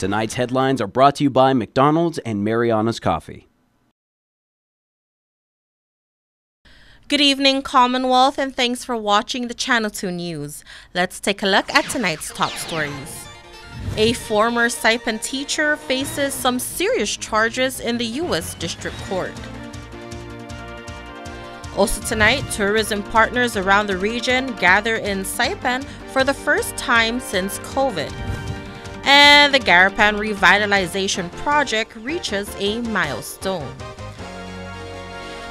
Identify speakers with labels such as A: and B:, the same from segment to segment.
A: Tonight's headlines are brought to you by McDonald's and Mariana's Coffee.
B: Good evening, Commonwealth, and thanks for watching the Channel 2 News. Let's take a look at tonight's top stories. A former Saipan teacher faces some serious charges in the U.S. District Court. Also tonight, tourism partners around the region gather in Saipan for the first time since COVID. And the Garan revitalization project reaches a milestone.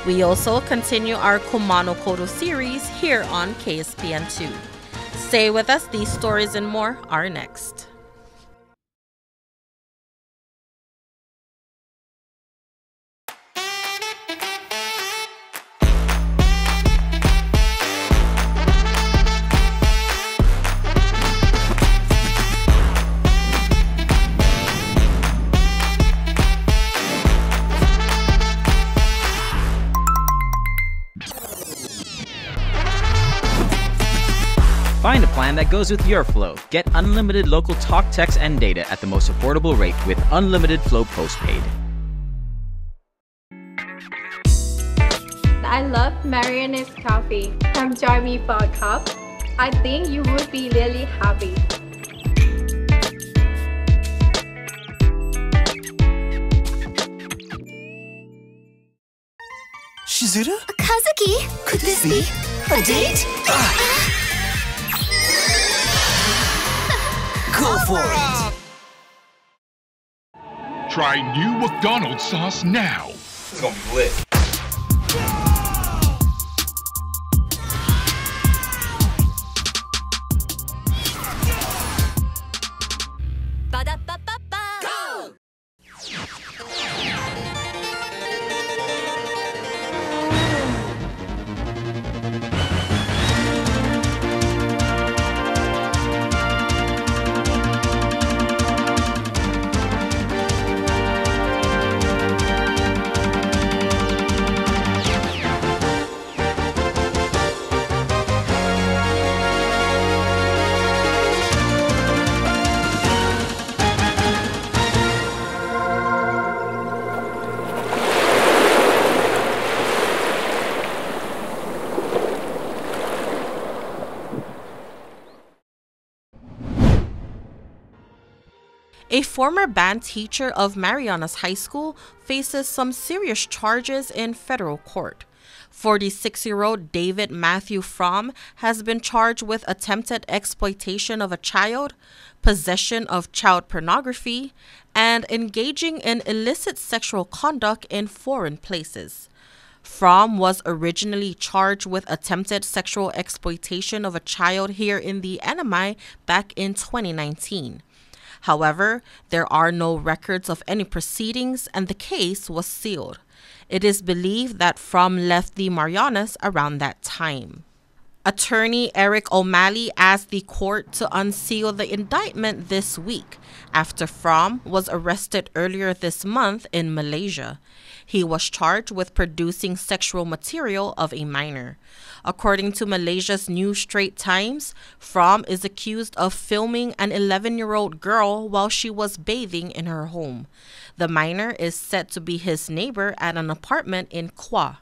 B: We also continue our Kumo Kodo series here on KSPN2. Stay with us, these stories and more are next.
C: Find a plan that goes with your flow. Get unlimited local talk, text, and data at the most affordable rate with Unlimited Flow Postpaid.
D: I love Marans coffee. Come join me for a cup. I think you would be really happy.
E: Shizuru?
F: Kazuki? Could this be a date?
E: Go for it!
G: Try new McDonald's sauce now.
E: This is gonna be lit.
F: Go!
B: A former band teacher of Mariana's High School faces some serious charges in federal court. 46-year-old David Matthew Fromm has been charged with attempted exploitation of a child, possession of child pornography, and engaging in illicit sexual conduct in foreign places. Fromm was originally charged with attempted sexual exploitation of a child here in the NMI back in 2019. However, there are no records of any proceedings and the case was sealed. It is believed that Fromm left the Marianas around that time. Attorney Eric O'Malley asked the court to unseal the indictment this week after Fromm was arrested earlier this month in Malaysia. He was charged with producing sexual material of a minor. According to Malaysia's New Straits Times, Fromm is accused of filming an 11-year-old girl while she was bathing in her home. The minor is said to be his neighbor at an apartment in Kumo.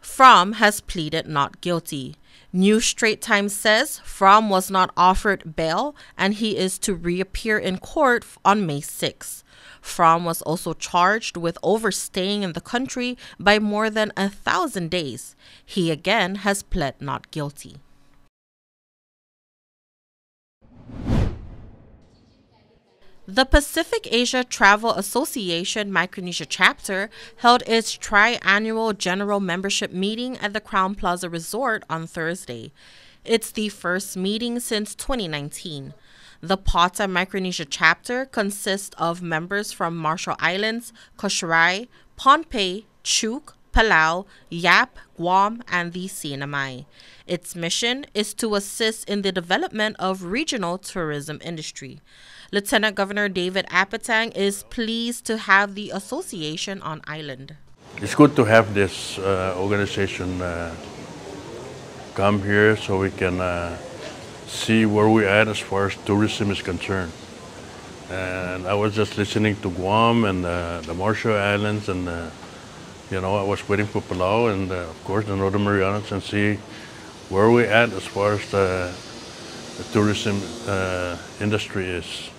B: Fromm has pleaded not guilty. New Straits Times says Fromm was not offered bail and he is to reappear in court on May 6. Fromm was also charged with overstaying in the country by more than 1,000 days. He again has pled not guilty. The Pacific Asia Travel Association Micronesia chapter held its tri-annual general membership meeting at the Crowne Plaza Resort on Thursday. It's the first meeting since 2019. The PATA Micronesia chapter consists of members from Marshall Islands, Kosrae, Pohnpei, Chuuk, Palau, Yap, Guam, and the CNMI. Its mission is to assist in the development of regional tourism industry. Lieutenant Governor David Apatang is pleased to have the association on island.
H: It's good to have this organization come here so we can see where we're at as far as tourism is concerned. And I was just listening to Guam and the Marshall Islands, and you know, I was waiting for Palau and of course the Northern Marianas, and see where we're at as far as the tourism industry is.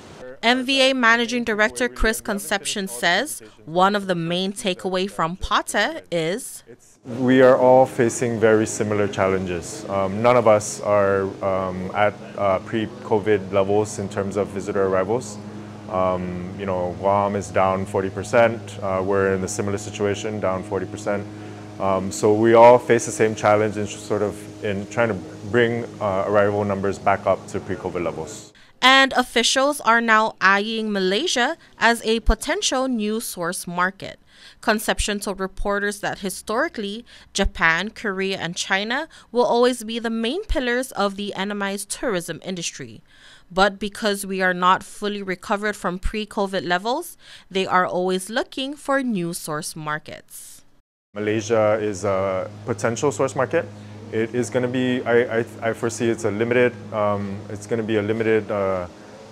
B: MVA Managing Director Chris Concepcion says one of the main takeaway from PATA is
I: we are all facing very similar challenges. None of us are at pre-COVID levels in terms of visitor arrivals. You know, Guam is down 40%. We're in a similar situation, down 40%. So we all face the same challenge in trying to bring arrival numbers back up to pre-COVID levels.
B: And officials are now eyeing Malaysia as a potential new source market. Concepcion told reporters that historically, Japan, Korea, and China will always be the main pillars of the NMI's tourism industry. But because we are not fully recovered from pre-COVID levels, they are always looking for new source markets.
I: Malaysia is a potential source market. It is going to be, I foresee it's going to be a limited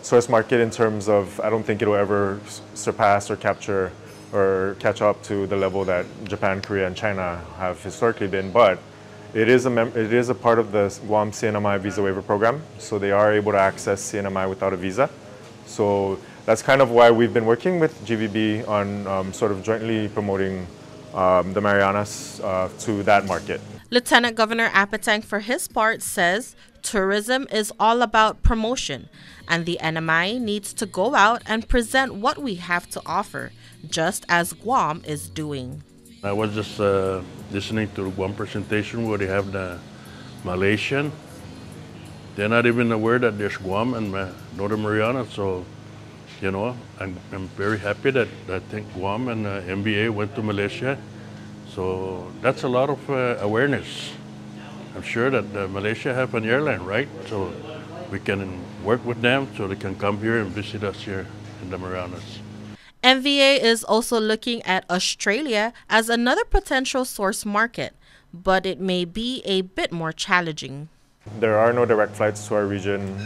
I: source market in terms of, I don't think it'll ever surpass or capture or catch up to the level that Japan, Korea, and China have historically been. But it is a part of the Guam CNMI visa waiver program, so they are able to access CNMI without a visa. So that's kind of why we've been working with GVB on sort of jointly promoting the Marianas to that market.
B: Lieutenant Governor Apatang, for his part, says tourism is all about promotion, and the NMI needs to go out and present what we have to offer, just as Guam is doing.
H: I was just listening to one presentation where they have the Malaysian. They're not even aware that there's Guam and Northern Mariana, so you know, I'm very happy that I think Guam and MBA went to Malaysia. So that's a lot of awareness. I'm sure that Malaysia have an airline, right? So we can work with them so they can come here and visit us here in the Marianas.
B: MVA is also looking at Australia as another potential source market, but it may be a bit more challenging.
I: There are no direct flights to our region.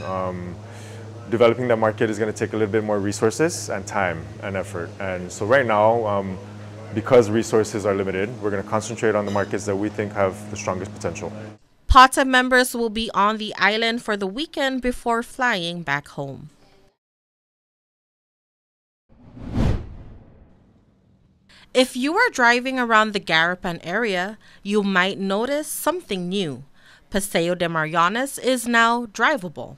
I: Developing that market is going to take a little bit more resources and time and effort. And so right now, because resources are limited, we're going to concentrate on the markets that we think have the strongest potential.
B: PATA members will be on the island for the weekend before flying back home. If you are driving around the Garan area, you might notice something new. Paseo de Marianas is now drivable.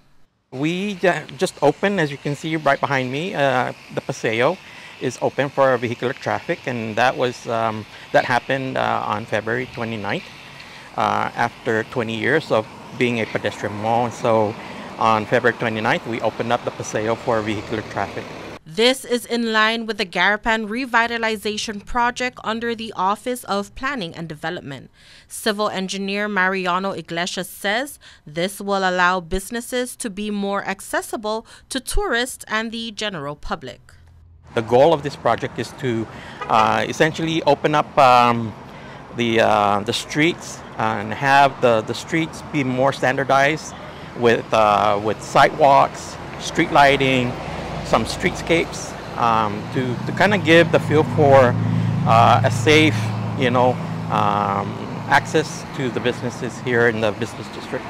J: We just opened, as you can see right behind me, the Paseo is open for vehicular traffic, and that happened on February 29th, after 20 years of being a pedestrian mall. And so on February 29th, we opened up the Paseo for vehicular traffic.
B: This is in line with the Garan revitalization project under the Office of Planning and Development. Civil engineer Mariano Iglesias says this will allow businesses to be more accessible to tourists and the general public.
J: The goal of this project is to essentially open up the streets and have the streets be more standardized with sidewalks, street lighting, some streetscapes, to kind of give the feel for a safe, access to the businesses here in the business district.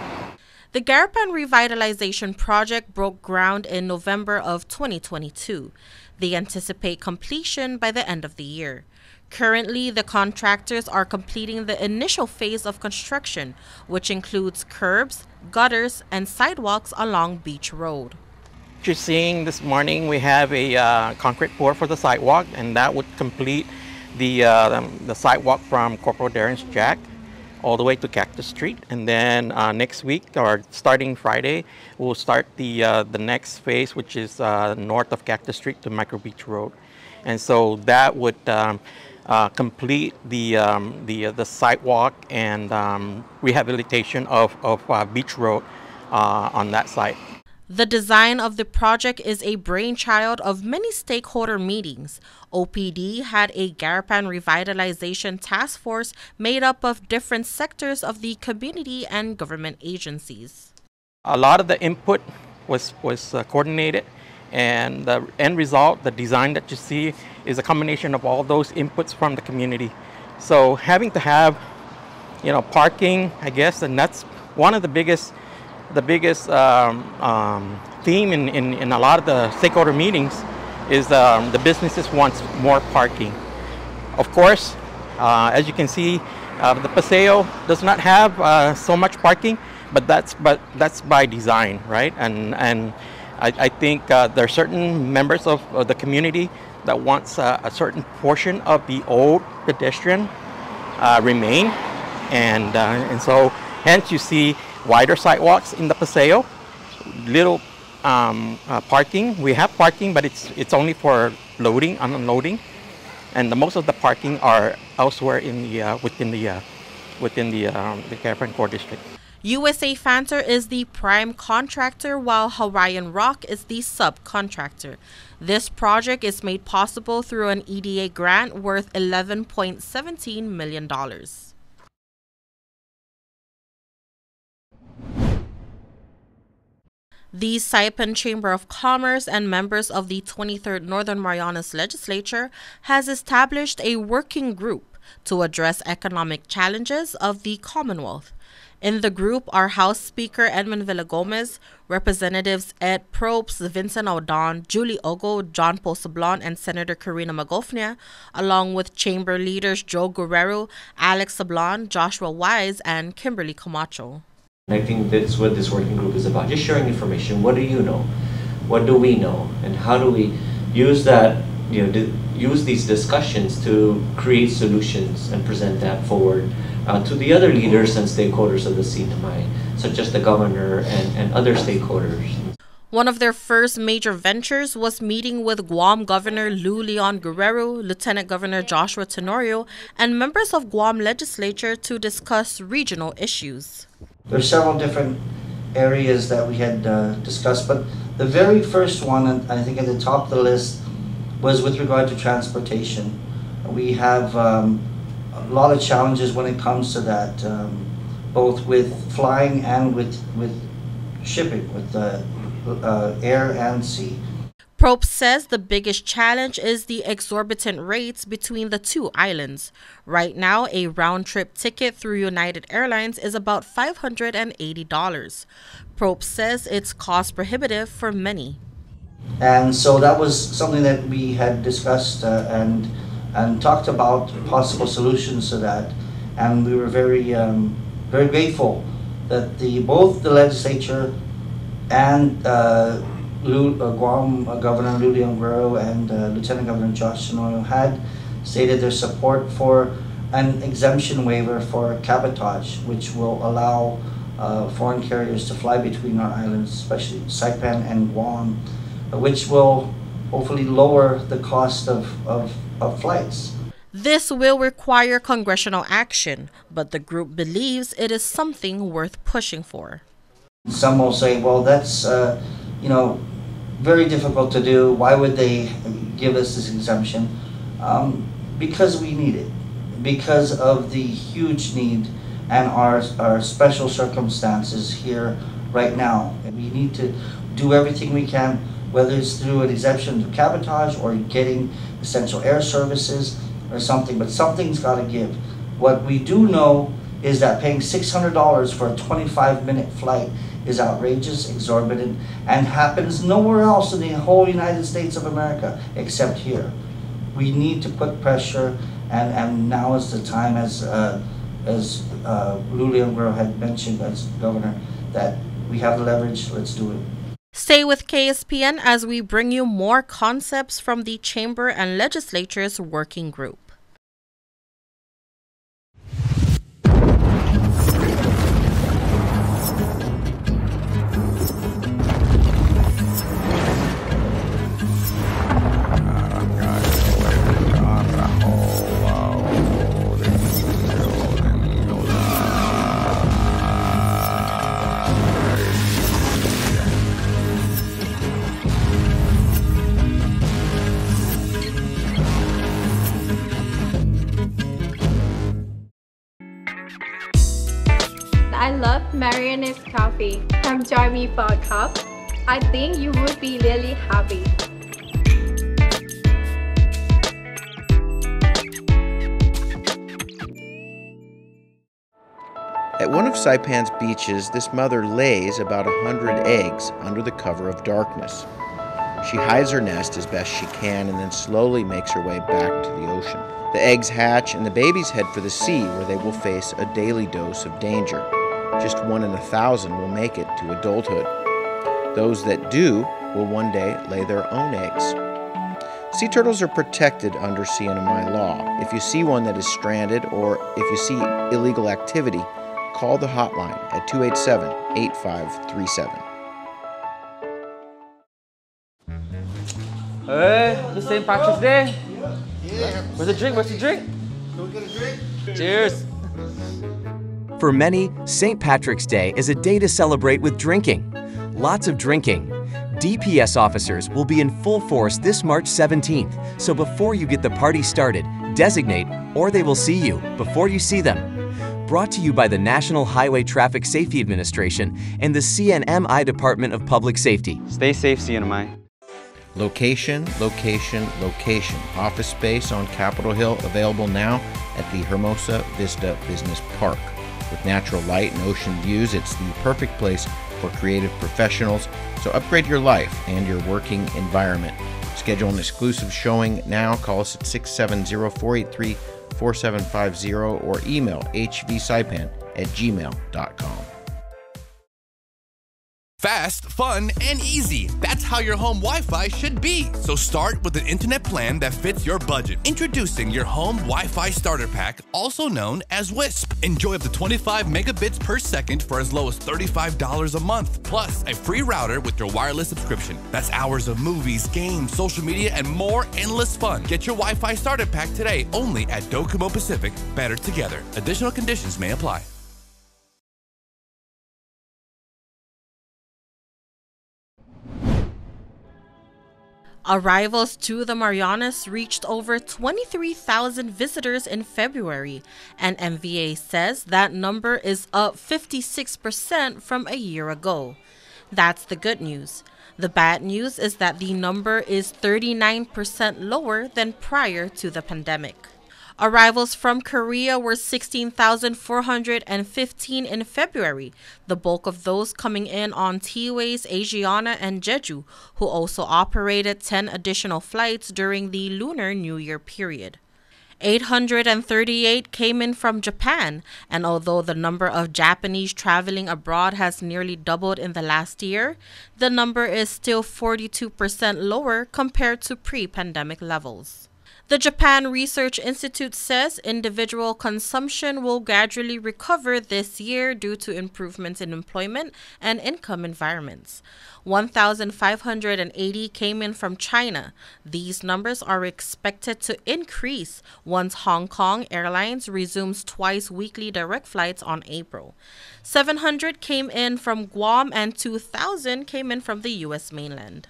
B: The Garan Revitalization Project broke ground in November of 2022. They anticipate completion by the end of the year. Currently, the contractors are completing the initial phase of construction, which includes curbs, gutters, and sidewalks along Beach Road.
J: What you're seeing this morning, we have a concrete pour for the sidewalk, and that would complete the sidewalk from Corporal Darren's Jack all the way to Cactus Street. And then next week, or starting Friday, we'll start the next phase, which is north of Cactus Street to Micro Beach Road. And so that would complete the sidewalk and rehabilitation of Beach Road on that site.
B: The design of the project is a brainchild of many stakeholder meetings. OPD had a Garan Revitalization Task Force made up of different sectors of the community and government agencies.
J: A lot of the input was coordinated And the end result, the design that you see, is a combination of all those inputs from the community. So having to have, parking, I guess, and that's one of the biggest theme in a lot of the stakeholder meetings is the businesses want more parking. Of course, as you can see, the Paseo does not have so much parking, but that's by design, right? And I think there are certain members of the community that wants a certain portion of the old pedestrian remain, and so hence you see wider sidewalks in the Paseo, little parking. We have parking, but it's only for loading and unloading, and most of the parking are elsewhere in the within the Garan Core District.
B: USA Fanter is the prime contractor, while Hawaiian Rock is the subcontractor. This project is made possible through an EDA grant worth $11.17 million. The Saipan Chamber of Commerce and members of the 23rd Northern Marianas Legislature has established a working group to address economic challenges of the Commonwealth. In the group are House Speaker Edmund Villagomez, Representatives Ed Probst, Vincent Audon, Julie Ogo, John Paul Sablon, and Senator Karina Magofnia, along with Chamber leaders Joe Guerrero, Alex Sablon, Joshua Wise, and Kimberly Camacho.
K: I think that's what this working group is about, just sharing information. What do you know? What do we know? And how do we use that, use these discussions to create solutions and present that forward to the other leaders and stakeholders of the CNMI, such as the governor and other stakeholders.
B: One of their first major ventures was meeting with Guam Governor Lou Leon Guerrero, Lieutenant Governor Joshua Tenorio, and members of Guam legislature to discuss regional issues.
L: There are several different areas that we had discussed, but the very first one, and I think at the top of the list, was with regard to transportation. We have a lot of challenges when it comes to that, both with flying and with shipping, with air and sea.
B: Probst says the biggest challenge is the exorbitant rates between the two islands. Right now, a round-trip ticket through United Airlines is about $580. Probst says it's cost prohibitive for many.
L: And so that was something that we had discussed and talked about possible solutions to that. And we were very grateful that both the legislature and Guam Governor Lou Leon Guerrero and Lieutenant Governor Josh Tenorio had stated their support for an exemption waiver for cabotage, which will allow foreign carriers to fly between our islands, especially Saipan and Guam, which will hopefully lower the cost of flights.
B: This will require congressional action, but the group believes it is something worth pushing for.
L: Some will say, well, that's very difficult to do. Why would they give us this exemption? Because we need it, because of the huge need and our special circumstances here right now. And we need to do everything we can, whether it's through an exemption to cabotage or getting essential air services or something, but something's got to give. What we do know is that paying $600 for a 25-minute flight is outrageous, exorbitant, and happens nowhere else in the whole United States of America except here. We need to put pressure, and now is the time, as Lou Leon Guerrero had mentioned as governor, that we have the leverage. Let's do it.
B: Stay with KSPN as we bring you more concepts from the Chamber and Legislature's working group.
D: I love Marianas coffee from Joy Me for a Cup. I think you would be really happy.
M: At one of Saipan's beaches, this mother lays about 100 eggs under the cover of darkness. She hides her nest as best she can and then slowly makes her way back to the ocean. The eggs hatch and the babies head for the sea, where they will face a daily dose of danger. Just 1 in 1,000 will make it to adulthood. Those that do will one day lay their own eggs. Sea turtles are protected under CNMI law. If you see one that is stranded or if you see illegal activity, call the hotline at 287-8537.
N: Hey, the St. Patrick's Day. Where's the drink? Where's the drink?
E: Can we get a drink?
N: Cheers.
O: For many, St. Patrick's Day is a day to celebrate with drinking. Lots of drinking. DPS officers will be in full force this March 17th, so before you get the party started, designate or they will see you before you see them. Brought to you by the National Highway Traffic Safety Administration and the CNMI Department of Public Safety.
C: Stay safe, CNMI.
M: Location, location, location. Office space on Capitol Hill available now at the Hermosa Vista Business Park. With natural light and ocean views, it's the perfect place for creative professionals. So upgrade your life and your working environment. Schedule an exclusive showing now. Call us at 670-483-4750 or email hvsaipan@gmail.com.
P: Fast, fun, and easy. That's how your home Wi-Fi should be. So start with an internet plan that fits your budget. Introducing your home Wi-Fi starter pack, also known as WISP. Enjoy up to 25 megabits per second for as low as $35 a month. Plus, a free router with your wireless subscription. That's hours of movies, games, social media, and more endless fun. Get your Wi-Fi starter pack today only at Kumo Pacific. Better together. Additional conditions may apply.
B: Arrivals to the Marianas reached over 23,000 visitors in February, and MVA says that number is up 56% from a year ago. That's the good news. The bad news is that the number is 39% lower than prior to the pandemic. Arrivals from Korea were 16,415 in February, the bulk of those coming in on T-Ways, Asiana, and Jeju, who also operated 10 additional flights during the Lunar New Year period. 838 came in from Japan, and although the number of Japanese traveling abroad has nearly doubled in the last year, the number is still 42% lower compared to pre-pandemic levels. The Japan Research Institute says individual consumption will gradually recover this year due to improvements in employment and income environments. 1,580 came in from China. These numbers are expected to increase once Hong Kong Airlines resumes twice weekly direct flights on April. 700 came in from Guam and 2,000 came in from the U.S. mainland.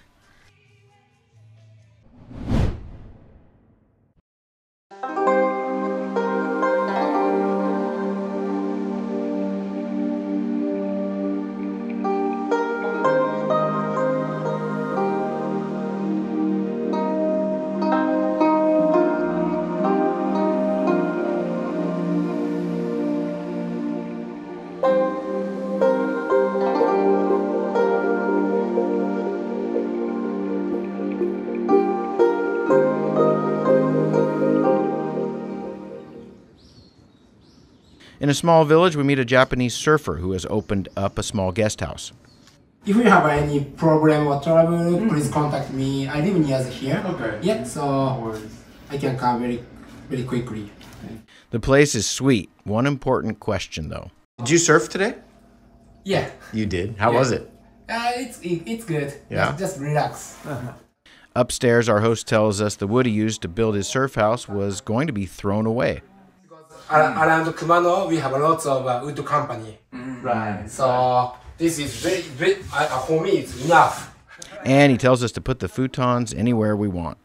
M: In a small village, we meet a Japanese surfer who has opened up a small guest house.
Q: If you have any problem or trouble, please contact me. I live near here. Okay. Yeah, so I can come very quickly.
M: The place is sweet. One important question, though. Did you surf today?
Q: Yeah.
M: You did? How was it?
Q: It's good.
M: Yeah.
Q: Just relax.
M: Upstairs, our host tells us the wood he used to build his surf house was going to be thrown away.
Q: Around Kumano, we have lots of wood company. Right. So this is very for me, it's enough.
M: And he tells us to put the futons anywhere we want.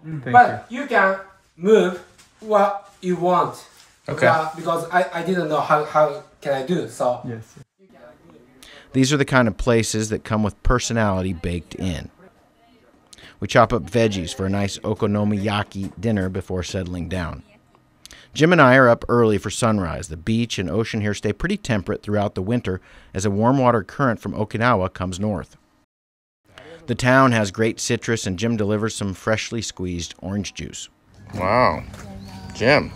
Q: But you can move what you want.
M: Okay.
Q: Because I didn't know how can I do so. Yes.
M: These are the kind of places that come with personality baked in. We chop up veggies for a nice okonomiyaki dinner before settling down. Jim and I are up early for sunrise. The beach and ocean here stay pretty temperate throughout the winter as a warm water current from Okinawa comes north. The town has great citrus, and Jim delivers some freshly squeezed orange juice. Wow. Jim,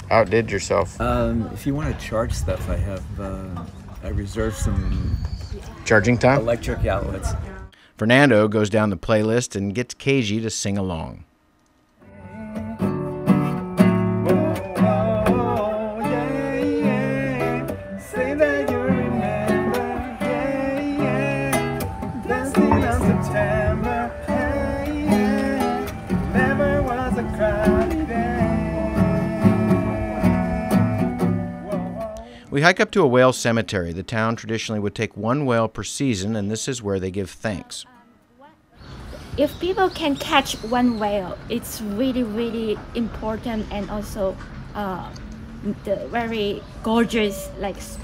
M: outdid yourself.
R: If you want to charge stuff, I reserved some
M: charging time?
R: Electric outlets.
M: Fernando goes down the playlist and gets Keiji to sing along. We hike up to a whale cemetery. The town traditionally would take one whale per season, and this is where they give thanks.
S: If people can catch one whale, it's really, really important, and also the very gorgeous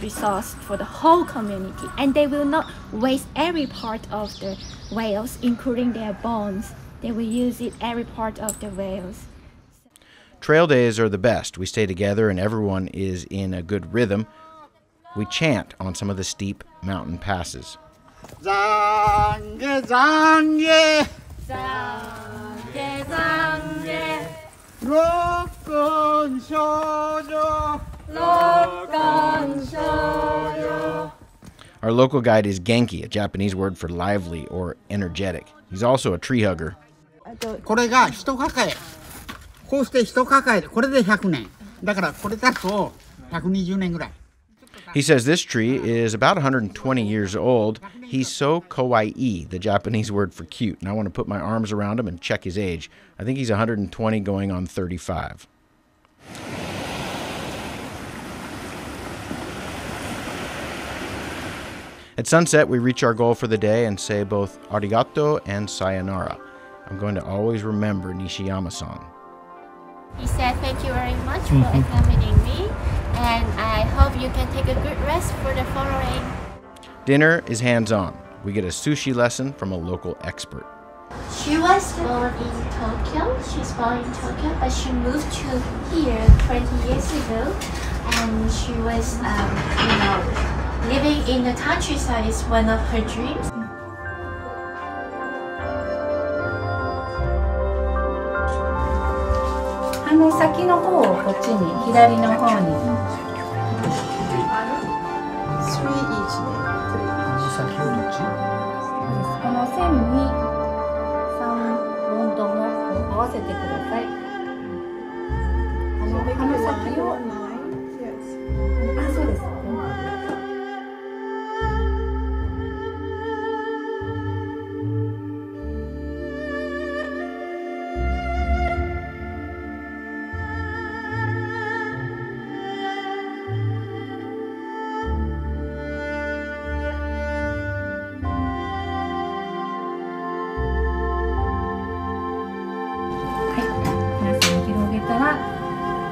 S: resource for the whole community. And they will not waste every part of the whales, including their bones. They will use it every part of the whales.
M: Trail days are the best. We stay together and everyone is in a good rhythm. We chant on some of the steep mountain passes.
F: Zange, zange.
S: Zange, zange.
F: Rokon shoujo. Rokon shoujo.
M: Our local guide is Genki, a Japanese word for lively or energetic. He's also a tree hugger.
T: これが一抱え。こうして一抱えでこれで100年。だからこれだと120年ぐらい。
M: He says this tree is about 120 years old. He's so kawaii, the Japanese word for cute, and I want to put my arms around him and check his age. I think he's 120 going on 35. At sunset, we reach our goal for the day and say both arigato and sayonara. I'm going to always remember Nishiyama-san.
S: He said, thank you very much for examining me, and I hope you can take a good rest for the following.
M: Dinner is hands-on. We get a sushi lesson from a local expert.
S: She was born in Tokyo. She's born in Tokyo, but she moved to here 20 years ago, and she was, living in the countryside is one of her dreams.
U: 先の方をこっちに左の方に。この線に3本とも合わせてください。鼻先を。あ、そうです。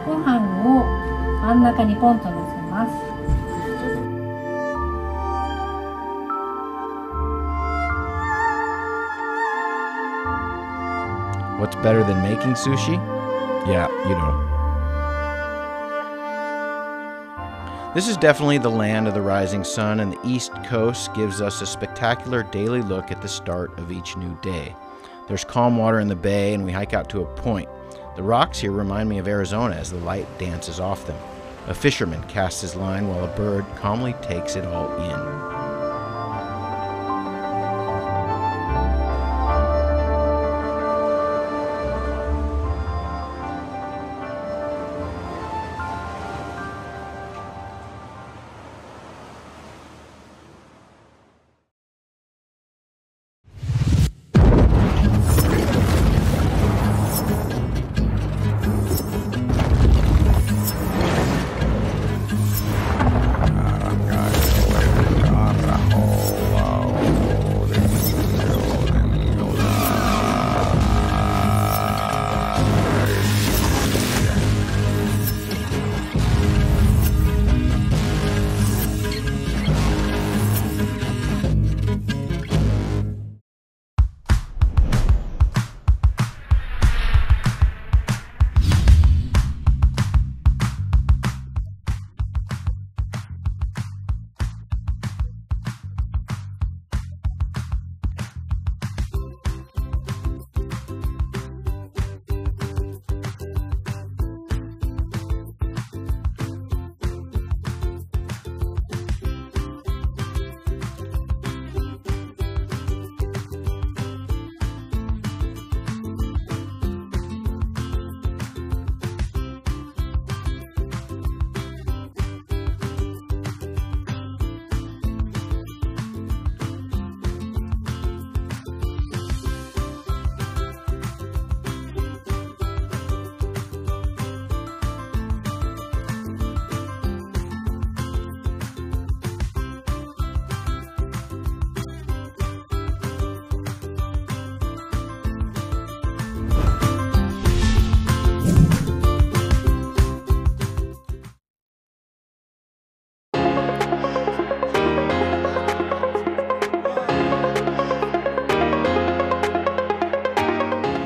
U: ご飯を真ん中にポンと乗せます。
M: What's better than making sushi? Yeah, you know. This is definitely the land of the rising sun, and the East Coast gives us a spectacular daily look at the start of each new day. There's calm water in the bay, and we hike out to a point. The rocks here remind me of Arizona as the light dances off them. A fisherman casts his line while a bird calmly takes it all in.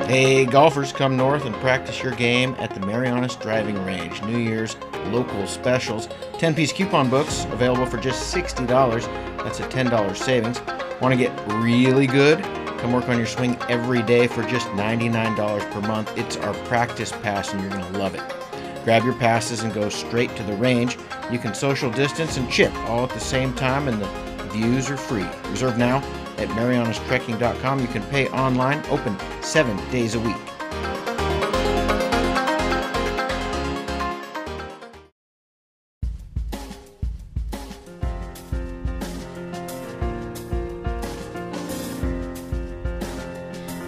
M: Hey, golfers, come north and practice your game at the Marianas Driving Range. New Year's local specials. 10-piece coupon books available for just $60. That's a $10 savings. Want to get really good? Come work on your swing every day for just $99 per month. It's our practice pass and you're going to love it. Grab your passes and go straight to the range. You can social distance and chip all at the same time, and the views are free. Reserve now at marianastrekking.com. You can pay online, open 7 days a week.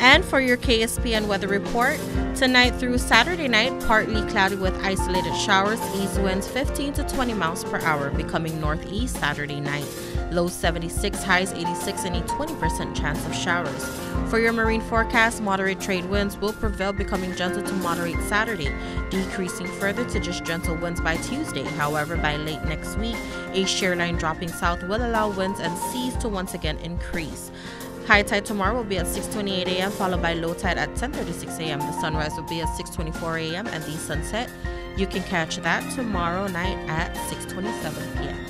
B: And for your KSPN weather report, tonight through Saturday night, partly cloudy with isolated showers, east winds 15 to 20 miles per hour, becoming northeast Saturday night. Lows 76, highs 86, and a 20% chance of showers. For your marine forecast, moderate trade winds will prevail, becoming gentle to moderate Saturday, decreasing further to just gentle winds by Tuesday. However, by late next week, a shear line dropping south will allow winds and seas to once again increase. High tide tomorrow will be at 6:28 a.m. followed by low tide at 10:36 a.m. The sunrise will be at 6:24 a.m. and the sunset, you can catch that tomorrow night at 6:27 p.m.